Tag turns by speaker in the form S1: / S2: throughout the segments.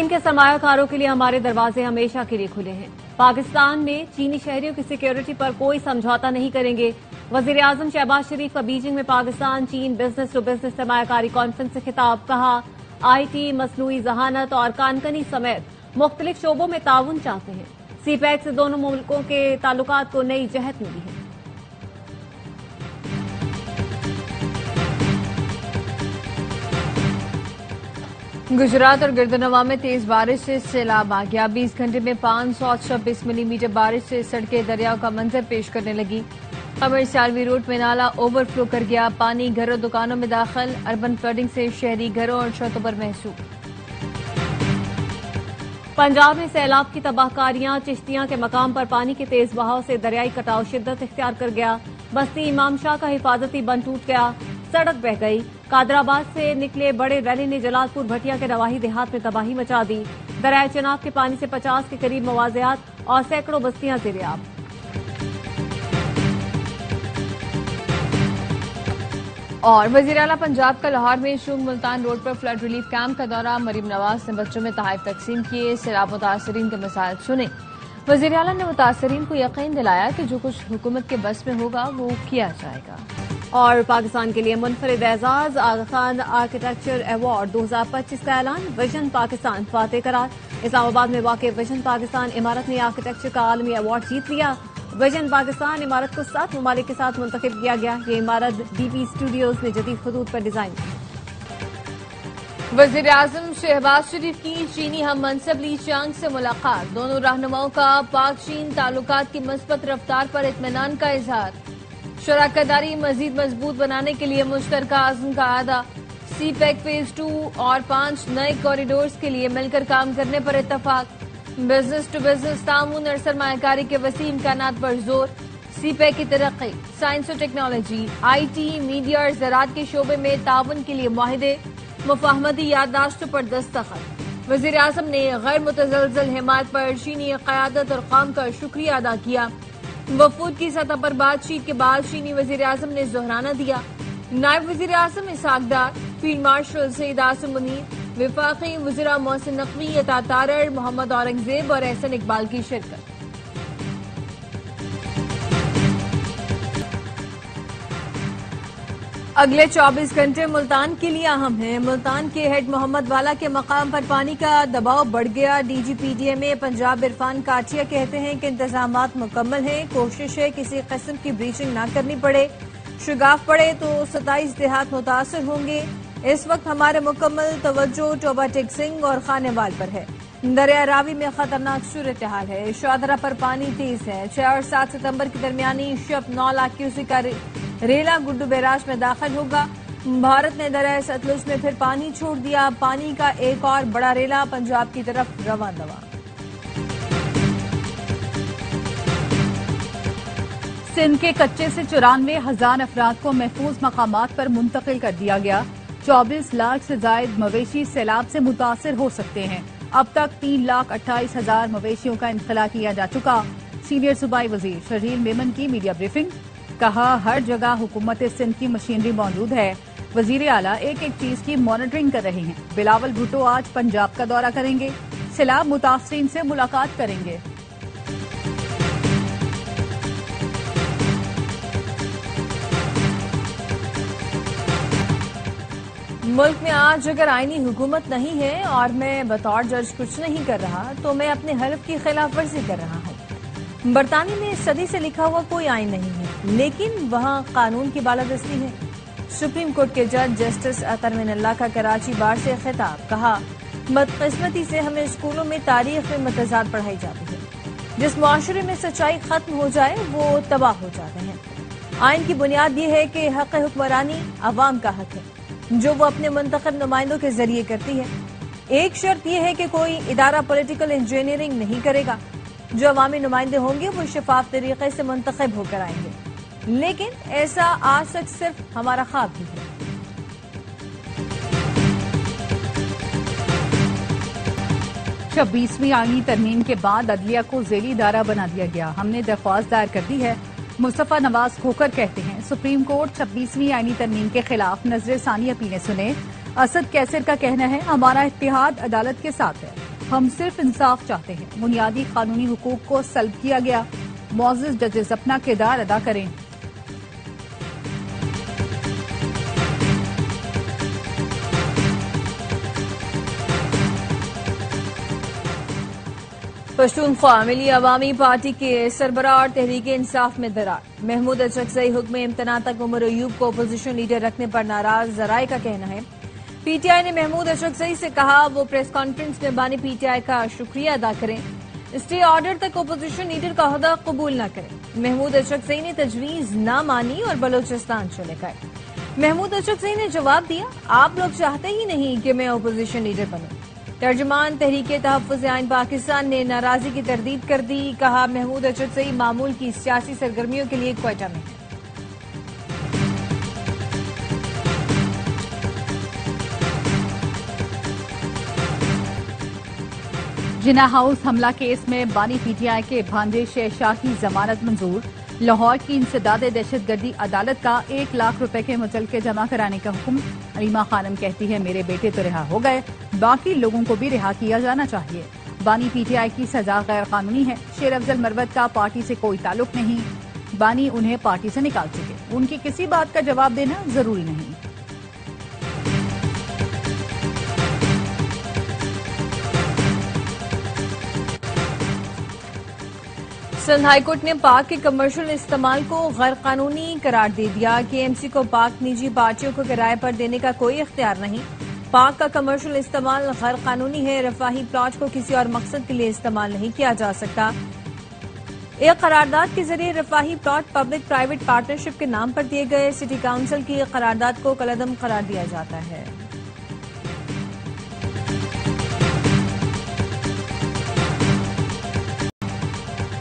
S1: के सरमायाकारों के लिए हमारे दरवाजे हमेशा के लिए खुले हैं। पाकिस्तान में चीनी शहरियों की सिक्योरिटी पर कोई समझौता नहीं करेंगे। वजीर आजम शहबाज शरीफ का बीजिंग में पाकिस्तान चीन बिजनेस टू बिजनेस सरमायाकारी कॉन्फ्रेंस से खिताब। कहा, IT, मसनूई जहानत और कानकनी समेत मुख्तलिफ शोबों में ताउन चाहते हैं। CPEC से दोनों मुल्कों के ताल्लुकात को नई जहत मिली है। गुजरात और गिरदनवा में तेज बारिश से सैलाब आ गया। 20 घंटे में 526 मिलीमीटर बारिश से सड़कें दरियाओं का मंजर पेश करने लगी। कमर सालवी रोड में नाला ओवरफ्लो कर गया। पानी घरों दुकानों में दाखिल। अर्बन फ्लडिंग से शहरी घरों और छतों पर महसूस। पंजाब में सैलाब की तबाहकारियां। चिश्तियां के मकाम पर पानी के तेज बहाव से दरियाई कटाव शिद्दत इख्तियार कर गया। बस्ती इमाम शाह का हिफाजती बंद टूट गया। सड़क बह गई। कादराबाद से निकले बड़े रैली ने जलालपुर भटिया के नवाही देहात में तबाही मचा दी। दरियाए चनाब के पानी से 50 के करीब मवाजियात और सैकड़ों बस्तियां ज़ेर-ए-आब। और वजीर आला पंजाब का लाहौर में शुंग मुल्तान रोड पर फ्लड रिलीफ कैंप का दौरा। मरीम नवाज ने बच्चों में तोहफे तकसीम किए। सैलाब मुतासरीन के मसाइल सुने। वजीर आला ने मुतासरीन को यकीन दिलाया कि जो कुछ हुकूमत के बस में होगा वो किया जाएगा। और पाकिस्तान के लिए मुनफरिद एजाज आगा खान आर्किटेक्चर अवार्ड 2025 का ऐलान। विजन पाकिस्तान फातेह करार। इस्लामाबाद में वाक़ विजन पाकिस्तान इमारत ने आर्किटेक्चर का आलमी अवार्ड जीत लिया। विजन पाकिस्तान इमारत को 7 ममालिक के साथ मुंतखब किया गया। ये इमारत DP स्टूडियोज ने जदीद खतूत पर डिजाइन की। वजीर आजम शहबाज शरीफ की चीनी हम मनसब ली चांग से मुलाकात। दोनों रहनुमाओं का पाक चीन ताल्लुकात की मस्बत रफ्तार पर इत्मीनान का इजहार। शराकतदारी मजीद मजबूत बनाने के लिए मुश्तरका आज़म का आदा। CPEC फेज 2 और 5 नए कॉरिडोर्स के लिए मिलकर काम करने पर इत्तफाक। बिजनेस टू बिजनेस ताउन और सरमायाकारी के वसी इम्कानात पर जोर। CPEC की तरक्की, साइंस और टेक्नोलॉजी, IT, मीडिया और ज़राअत के शोबे में ताउन के लिए मुआहदे। मुफाहमती याददाश्तों पर दस्तखत। वज़ीर आज़म ने गैर मुतज़लज़ल हिमायत पर चीनी क़यादत और कौम का शुक्रिया अदा किया। वफूद की सतह पर बातचीत के बाद चीनी वज़ीर आज़म ने जोहराना दिया। नायब वज़ीर आज़म इसहाक डार, फील्ड मार्शल सईद आसिम मुनीर, विफाकी वज़ीरा मोहसिन नकवी, अता तारड़, मोहम्मद औरंगजेब और एहसन इकबाल की शिरकत। अगले 24 घंटे मुल्तान के लिए अहम हैं। मुल्तान के हेड मोहम्मद वाला के मकाम पर पानी का दबाव बढ़ गया। DGPDMA पंजाब इरफान काटिया कहते हैं कि इंतजामात मुकम्मल हैं। कोशिश है किसी किस्म की ब्रीचिंग न करनी पड़े। शुगाफ पड़े तो 27 देहात मुतासर होंगे। इस वक्त हमारे मुकम्मल तवज्जो टोबा टेक सिंह और खानेवाल पर है। दरिया रावी में खतरनाक सूरत हाल है। शादरा पर पानी तेज है। 6 और 7 सितंबर के दरमियानी शब 9 लाख क्यूसेक का रेला गुड्डू बैराज में दाखिल होगा। भारत ने दरिया सतलुज में फिर पानी छोड़ दिया। पानी का एक और बड़ा रेला पंजाब की तरफ रवां दवा।
S2: सिंध के कच्चे से 94,000 अफराद को महफूज मकामात पर मुंतकिल कर दिया गया। 24 लाख से जायद मवेशी सैलाब से मुतासर हो सकते हैं। अब तक 3,28,000 मवेशियों का इंखला किया जा चुका। सीनियर सूबाई वजीर शर्जील मेमन की मीडिया ब्रीफिंग। कहा, हर जगह हुकूमत सिंध की मशीनरी मौजूद है। वजीर आला एक एक चीज की मॉनिटरिंग कर रहे हैं। बिलावल भुट्टो आज पंजाब का दौरा करेंगे। सैलाब मुतासरीन से मुलाकात करेंगे।
S1: मुल्क में आज अगर आईनी हुकूमत नहीं है और मैं बतौर जज कुछ नहीं कर रहा तो मैं अपने हल्फ की खिलाफ वर्जी कर रहा हूँ। बरतानी में सदी से लिखा हुआ कोई आइन नहीं है, लेकिन वहाँ कानून की बालादस्ती है। सुप्रीम कोर्ट के जज जस्टिस अतर मिनल्ला का कराची बार से खिताब। कहा, बदकिस्मती से हमें स्कूलों में तारीख में मतजाद पढ़ाई जाती है। जिस मुआशरे में सच्चाई खत्म हो जाए वो तबाह हो जाते हैं। आइन की बुनियाद ये है कि हक हुक्मरानी अवाम का हक है जो वो अपने मुंतखब नुमाइंदों के जरिए करती है। एक शर्त यह है कि कोई इदारा पॉलिटिकल इंजीनियरिंग नहीं करेगा। जो अवामी नुमाइंदे होंगे वो शफाफ तरीके से मुंतखब होकर आएंगे, लेकिन ऐसा आज तक सिर्फ हमारा ख्वाब ही है।
S2: 26वीं आईनी तरमीम के बाद अदलिया को ज़ेली इदारा बना दिया गया। हमने दरख्वास्त दायर कर दी है। मुस्तफा नवाज खोकर कहते हैं, सुप्रीम कोर्ट 26वीं आईनी तरमीम के खिलाफ नजर सानी अपीलें सुने। असद कैसर का कहना है, हमारा इत्तेहाद अदालत के साथ है। हम सिर्फ इंसाफ चाहते हैं। बुनियादी कानूनी हुकूक को सल्ब किया गया। मुअज़्ज़ज़ जजेस अपना किरदार अदा करें।
S1: पश्तूनख्वा मिली अवामी पार्टी के सरबराह और तहरीक इंसाफ में दरार। महमूद अचकज़ई हुक्म इम्तना तक उमर अयूब को अपोजिशन लीडर रखने पर नाराज। जराए का कहना है पीटीआई ने महमूद अचकज़ई से कहा वो प्रेस कॉन्फ्रेंस में बानी पीटीआई का शुक्रिया अदा करें, स्टे ऑर्डर तक अपोजिशन लीडर का ओहदा कबूल न करें। महमूद अचकज़ई ने तजवीज न मानी और बलोचिस्तान चले गए। महमूद अचकज़ई ने जवाब दिया, आप लोग चाहते ही नहीं कि मैं अपोजिशन लीडर बनूं। तर्जुमान तहरीके तहफ़्फ़ुज़ आइन पाकिस्तान ने नाराजगी की तरदीद कर दी। कहा महमूद अचकज़ई मामूल की सियासी सरगर्मियों के लिए क्वेटा में है।
S2: जिना हाउस हमला केस में बानी पीटीआई के भांजे शेरशाह की जमानत मंजूर। लाहौर की इंसदाद दहशतगर्दी अदालत का 1 लाख रुपए के मुचलके जमा कराने का हुक्म। अलीमा खानम कहती है मेरे बेटे तो रिहा हो गए, बाकी लोगों को भी रिहा किया जाना चाहिए। बानी पीटीआई की सजा गैर कानूनी है। शेर अफजल मरवत का पार्टी से कोई ताल्लुक नहीं, बानी उन्हें पार्टी से निकाल चुके, उनकी किसी बात का जवाब देना जरूरी नहीं।
S1: सिंध हाईकोर्ट ने पाक के कमर्शियल इस्तेमाल को गैर कानूनी करार दे दिया। केएमसी को पाक निजी पार्टियों को किराए पर देने का कोई इख्तियार नहीं। पाक का कमर्शियल इस्तेमाल गैर कानूनी है। रफाही प्लॉट को किसी और मकसद के लिए इस्तेमाल नहीं किया जा सकता। एक करारदाद के जरिए रफाही प्लॉट पब्लिक प्राइवेट पार्टनरशिप के नाम पर दिए गए। सिटी काउंसिल की करारदाद को कलअदम करार दिया जाता है।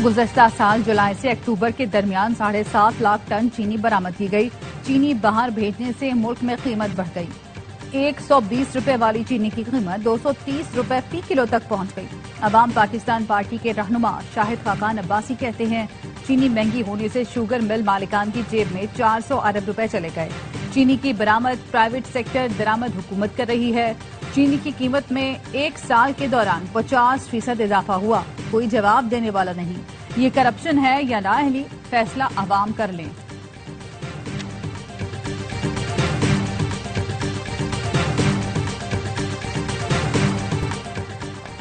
S2: गुज़श्ता साल जुलाई से अक्टूबर के दरमियान 7.5 लाख टन चीनी बरामद की गई। चीनी बाहर भेजने से मुल्क में कीमत बढ़ गई। 120 रुपए वाली चीनी की कीमत 230 रुपए फी किलो तक पहुंच गई। अवाम पाकिस्तान पार्टी के रहनुमा शाहिद खाकान अब्बासी कहते हैं चीनी महंगी होने से शुगर मिल मालिकान की जेब में 400 अरब रुपए चले गए। चीनी की बरामद प्राइवेट सेक्टर, दरामद हुकूमत कर रही है। चीनी की कीमत में 1 साल के दौरान 50% इजाफा हुआ। कोई जवाब देने वाला नहीं। ये करप्शन है या नाअहली, फैसला अवाम कर लें।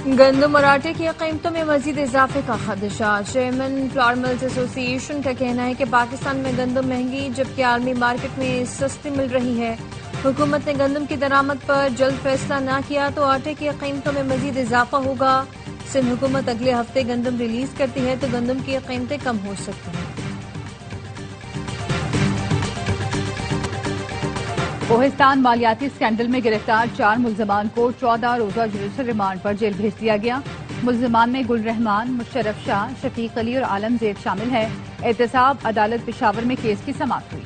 S1: गंदम और आटे की कीमतों में मजीद इजाफे का खदशा। चेयरमैन फ्लोर मिल्स एसोसिएशन का कहना है कि पाकिस्तान में गंदम महंगी जबकि आलमी मार्केट में सस्ती मिल रही है। हुकूमत ने गंदम की दरामद पर जल्द फैसला न किया तो आटे की कीमतों में मजीद इजाफा होगा। सिंध हुकूमत अगले हफ्ते गंदम रिलीज करती है तो गंदम की कीमतें कम हो सकती हैं।
S2: कोहिस्तान मालियाती स्कैंडल में गिरफ्तार 4 मुल्जिमान को 14 रोजा जुडिशल रिमांड पर जेल भेज दिया गया। मुल्जिमान में गुल रहमान, मुशर्रफ शाह, शफीक अली और आलम ज़ेब शामिल है। एहतसाब अदालत पेशावर में केस की समाअत हुई।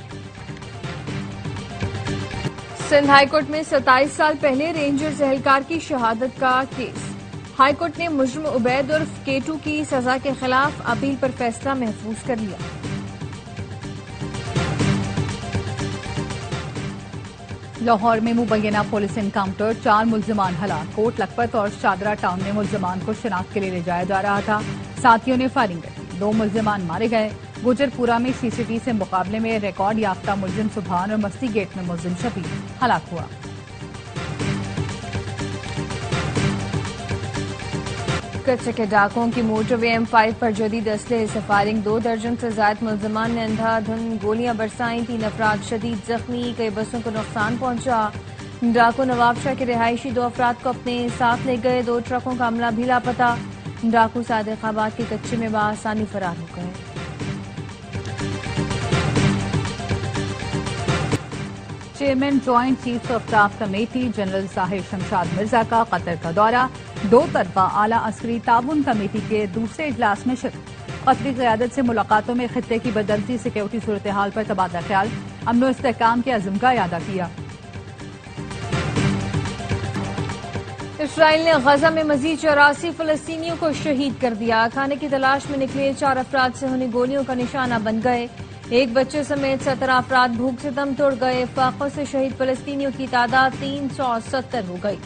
S1: सिंध हाईकोर्ट में 27 साल पहले रेंजर्स एहलकार की शहादत का केस। हाईकोर्ट ने मुजरिम उबैद उर्फ केटू की सजा के खिलाफ अपील पर फैसला महफूज कर लिया।
S2: लाहौर में मुबैना पुलिस एनकाउंटर, 4 मुल्जिमान हलाक। कोट लखपत और शादरा टाउन में मुल्जिमान को शनाख्त के लिए ले जाया जा रहा था। साथियों ने फायरिंग कर दी, 2 मुल्जिमान मारे गए। गुजरपुरा में सीसीटी से मुकाबले में रिकॉर्ड याफ्ता मुल्जिम सुभान और मस्ती गेट में मुल्जिम शफीक हलाक हुआ।
S1: कच्चे के डाकुओं की मोटरवे M5 पर जदीद असलहे से फायरिंग। 2 दर्जन से ज्यादा मुल्जिमान ने अंधाधुंध गोलियां बरसाई। 3 अफराद शदीद जख्मी, कई बसों को नुकसान पहुंचा। डाकू नवाबशाह के रिहायशी 2 अफराद को अपने साथ ले गए। 2 ट्रकों का अमला भी लापता। डाकू सादिकाबाद के कच्चे में बआसानी फरार हो गए।
S2: Chairman joint chief of staff committee general Sahir Shamshad Mirza का कतर का दौरा। 2 तरफा आला अस्करी ताउन कमेटी के दूसरे इजलास में शिरकत। कतरी क़यादत से मुलाकातों में खित्ते की बदलती सिक्योरिटी सूरत हाल पर तबादला ख्याल। अमन इस्तेहकाम के अज़्म का इयादा किया।
S1: इसराइल ने गजा में मजीद 84 फलस्तीनियों को शहीद कर दिया। खाने की तलाश में निकले 4 अफराद से होने गोलियों का निशाना बन गए। 1 बच्चे समेत 17 अफराद भूख से दम तोड़ गए। फाकों से शहीद फलस्तीनियों की तादाद 370 हो गई।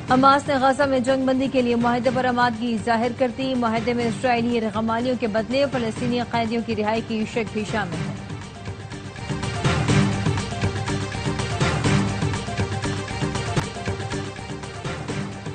S1: हमास ने गजा में जंगबंदी के लिए मुआहदे पर आमादगी जाहिर करती। मुआहदे में इसराइली रकमालियों के बदले फलस्तीनी कैदियों की रिहाई की शर्त भी शामिल है।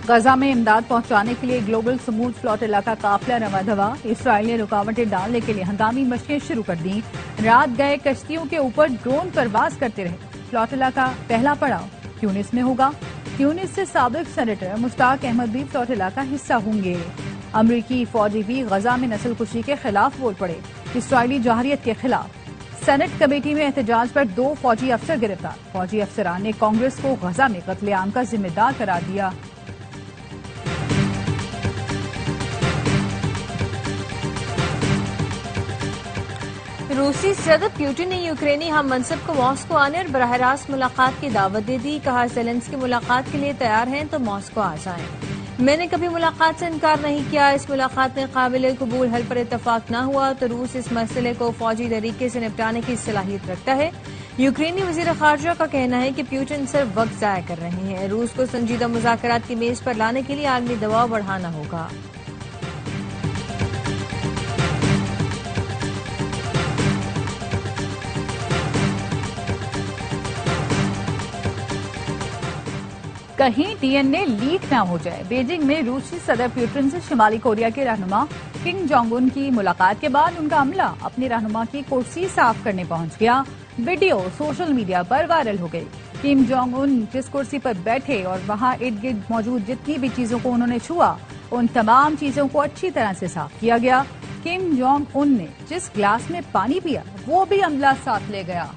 S2: गजा में इमदाद पहुंचाने के लिए ग्लोबल समूद फ्लोटिला का काफिला रवा धवा। इसराइल ने रुकावटें डालने के लिए हंगामी मशकें शुरू कर दी। रात गए कश्तियों के ऊपर ड्रोन परवाज करते रहे। फ्लोटिला का पहला पड़ाव ट्यूनिस में होगा। ट्यूनिस से साबिक सेनेटर मुश्ताक अहमद भी फ्लोटिला का हिस्सा होंगे। अमरीकी फौजी भी गजा में नस्लकुशी के खिलाफ बोल पड़े। इसराइली जौहरियत के खिलाफ सेनेट कमेटी में एहतजाज पर 2 फौजी अफसर गिरफ्तार। फौजी अफसरान ने कांग्रेस को गजा में कत्लेआम का जिम्मेदार करार दिया।
S1: रूसी सदर पुतिन ने यूक्रेनी हम मनसब को मॉस्को आने और बराह रास्त मुलाकात की दावत दे दी। कहा, ज़ेलेंस्की मुलाकात के लिए तैयार हैं तो मॉस्को आ जाएं। मैंने कभी मुलाकात से इनकार नहीं किया। इस मुलाकात में काबिल कबूल हल पर इतफाक न हुआ तो रूस इस मसले को फौजी तरीके से निपटाने की सलाहियत रखता है। यूक्रेनी वजीर खारजा का कहना है कि पुतिन सिर्फ वक्त जाया कर रहे हैं। रूस को संजीदा मुज़ाकरात की मेज पर लाने के लिए आलमी दबाव बढ़ाना होगा।
S2: कहीं डीएनए लीक ना हो जाए। बीजिंग में रूसी सदर पुतिन से शिमाली कोरिया के रहनुमा किम जोंग उन की मुलाकात के बाद उनका अमला अपने रहनुमा की कुर्सी साफ करने पहुंच गया। वीडियो सोशल मीडिया पर वायरल हो गई। किम जोंग उन जिस कुर्सी पर बैठे और वहां इर्द गिर्द मौजूद जितनी भी चीजों को उन्होंने छुआ, उन तमाम चीजों को अच्छी तरह से साफ किया गया। किम जोंग उन ने जिस गिलास में पानी पिया वो भी अमला साथ ले गया।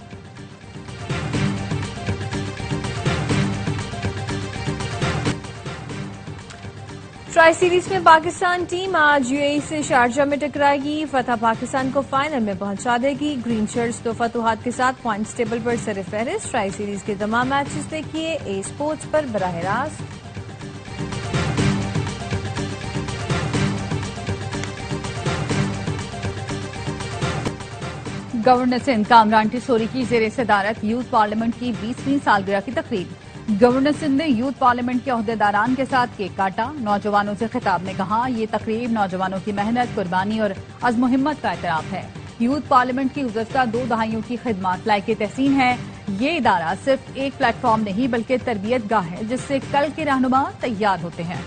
S1: ट्राई सीरीज में पाकिस्तान टीम आज यूएई से शारजा में टकराएगी। फतह पाकिस्तान को फाइनल में पहुंचा देगी। ग्रीन शर्ट्स दो फतुहात के साथ पॉइंट्स टेबल पर सरफहरिस्त। ट्राई सीरीज के तमाम मैचेस देखिए ए स्पोर्ट्स पर बराह रास्त।
S2: गवर्नर सिंध कामरान टिसोरी की जेर सदारत यूथ पार्लियामेंट की 20वीं सालगिरह की तकरीब। गवर्नर सिंध ने यूथ पार्लियामेंट के ओहदेदारान के साथ केक काटा। नौजवानों से खिताब में कहा, ये तकरीब नौजवानों की मेहनत, कुर्बानी और अज़्म हिम्मत का एतराफ है। यूथ पार्लियामेंट की गुज़श्ता 2 दहाइयों की खिदमत लायके तहसीन है। ये इदारा सिर्फ एक प्लेटफॉर्म नहीं बल्कि तरबियत गाह है जिससे कल के रहनुमा तैयार होते हैं।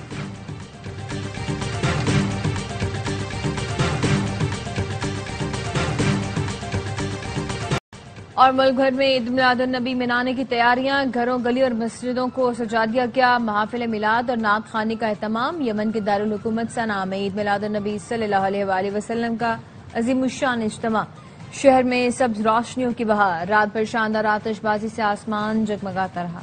S1: और मुल्क भर में ईद मिलादुन नबी मनाने की तैयारियां। घरों, गली और मस्जिदों को सजा दिया गया। महफिल मिलाद और नात खानी का एहतमाम। यमन के दारुल हुकूमत सना में ईद मिलादुन नबी सल्लल्लाहु अलैहि वसल्लम का अज़ीमुश्शान इज्तिमा। शहर में सब्ज रोशनियों की बहार। रात भर शानदार आतिशबाजी से आसमान जगमगाता रहा।